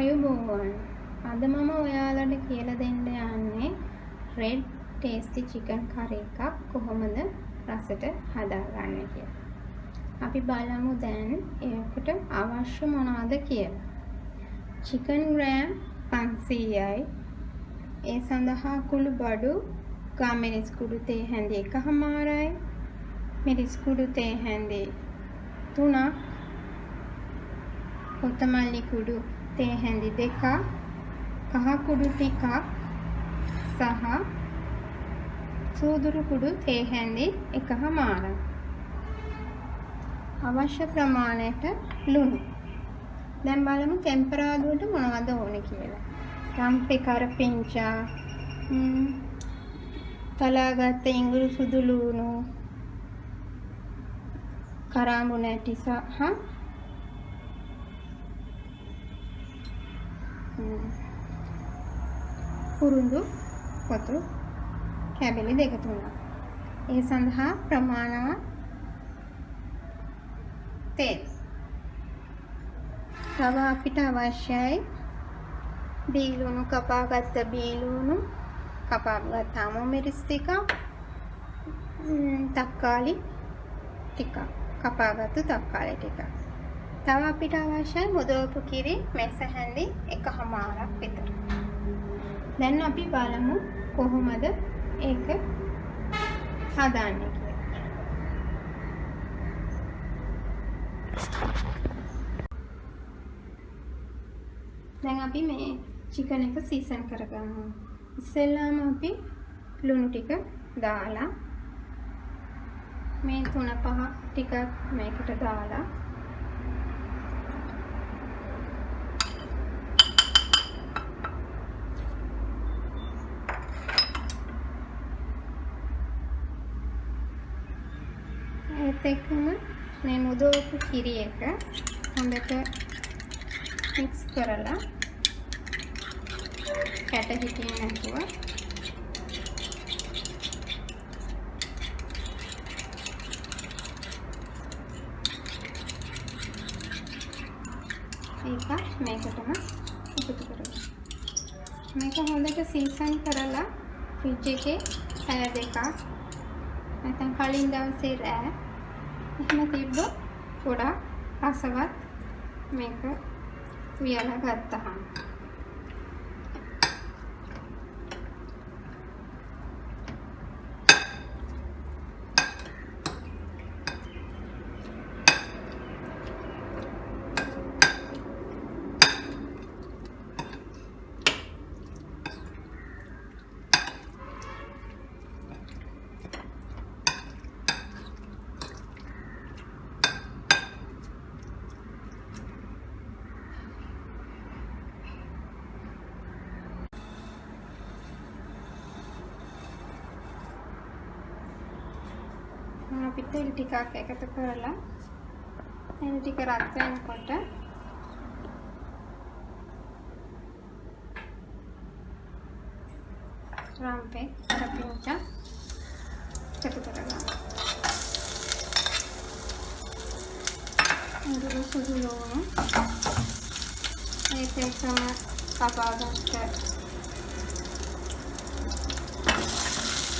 අයුබෝවන් අද මම ඔයාලට කියලා දෙන්න යන්නේ රෙඩ් ටේස්ටි චිකන් කරි එකක් කොහොමද රසට හදාගන්නේ කියලා. අපි බලමු දැන් ඒකට අවශ්‍ය මොනවද කියලා. Chicken gram 500යි. ඒ සඳහා කුළු බඩු ගාමිරිස් කුඩු තේ හැඳි 1/2යි. මිරිස් කුඩු තේ හැඳි 3ක්. කොත්තමල්ලි කුඩු තේ හැඳි 2ක්, කහ කුඩු ටිකක් සහ සූදුරු කුඩු තේ හැඳි 1/2. අවශ්‍ය ප්‍රමාණයට ලුණු. දැන් බලමු ටෙම්පරාදුවට මොනවද ඕනේ කියලා. රම්පේ කරපිංචා, තලාගත්ත ඉඟුරු සුදු ලුණු, කරාඹු නැටි සහ කුරුඳු පොතු කැබලි 2-3ක්. ඒ සඳහා ප්‍රමාණවත් තෙල්. තව අපිට අවශ්‍යයි බීලුණු, කපාගත්ත බීලුණු, කපාගත්ත අමු මිරිස් ටිකක්, තක්කාලි ටිකක්, කපාගත්තු තක්කාලි ටිකක්. තව අපිට අවශ්‍යයි මුදවපු කිරි මෙස හැඳි 1/2ක් විතර. දැන් අපි බලමු කොහොමද ඒක හදන්නේ කියලා. දැන් අපි මේ චිකන් එක සීසන් කරගමු. ඉස්සෙල්ලාම අපි ලුණු ටික දාලා මේ 3-5 ටිකක් මේකට දාලා ඒත් එක්කම මේ මුදවපු කිරි එක හොඳට මික්ස් කරලා කැට හිටින්නේ නැතුව ඒක මේකටම එකතු කරගන්න. මේක හොඳට සීසන් කරලා ෆ්‍රිජ් එකේ පැය 2ක් නැත්නම් කලින් දවසේ රෑ එහෙම තිබ්බොත් ගොඩාක් රසවත් මේක වියලා ගත්තහම. අපි තෙල් ටිකක් එකතු කරලා තෙල් ටික රත් වෙනකොට රම්පේ කරපිංචා එකතු කරගන්න. ඉඟුරු සුදු ලුණු ඒත් එක්කම කපාගත්ත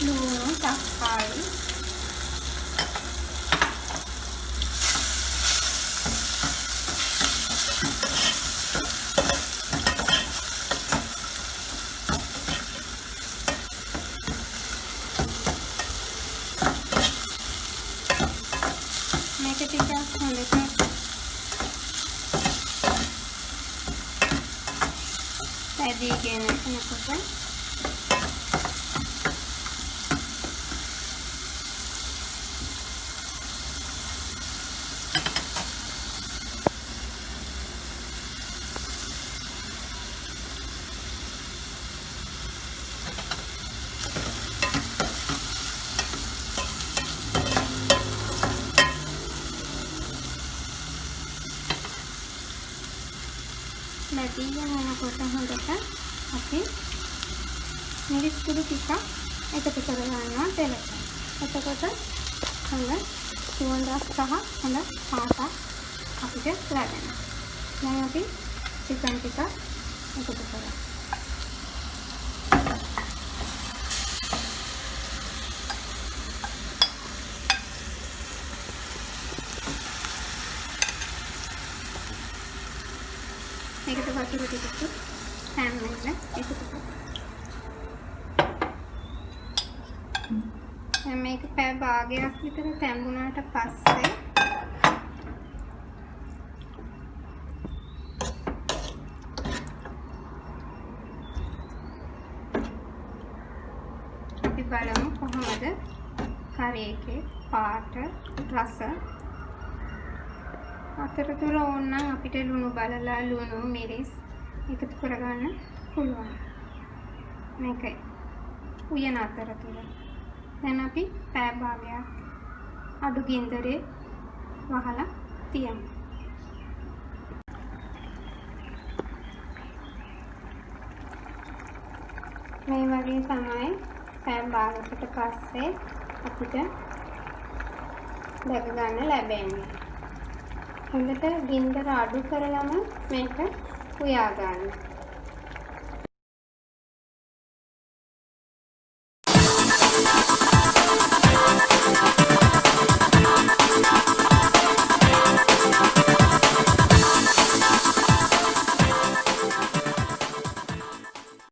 ලුණු, තක්කාලි මේක ටිකක් හොඳට පැදීගෙන යනකොට නැතිව යනකොට හොඳට අපි මිරිස් කුඩු ටිකක් එකතු කරගන්නවා තෙලට. එතකොට හොඳ සුවඳක් සහ හොඳ පාටක් අපිට ලැබෙනවා. දැන් අපි චිකන් ටික එකතු කරලා. මේකට වතුර ටිකක් හැම වෙලෙම එකතු කරලා. දැන් මේක පැය භාගයක් විතර තැඹුණාට පස්සේ අපි බලමු කොහොමද කරේ එකේ පාට රස. අතරතුර ඕනනම් අපිට ලුණු බලලා ලුණු මිරිස් එකතු කරගන්න පුළුවන්. මේක උයන අතරතුර. දැන් අපි පැය භාගයක් අඩු ගින්දරේ වහලා තියමු. මේ වගේ තමයි පැය භාගයකට පස්සේ අපිට දැක ගන්න ලැබෙන්නේ. හොඳට ගින්දර අඩු කරලම මේක උයා ගන්න.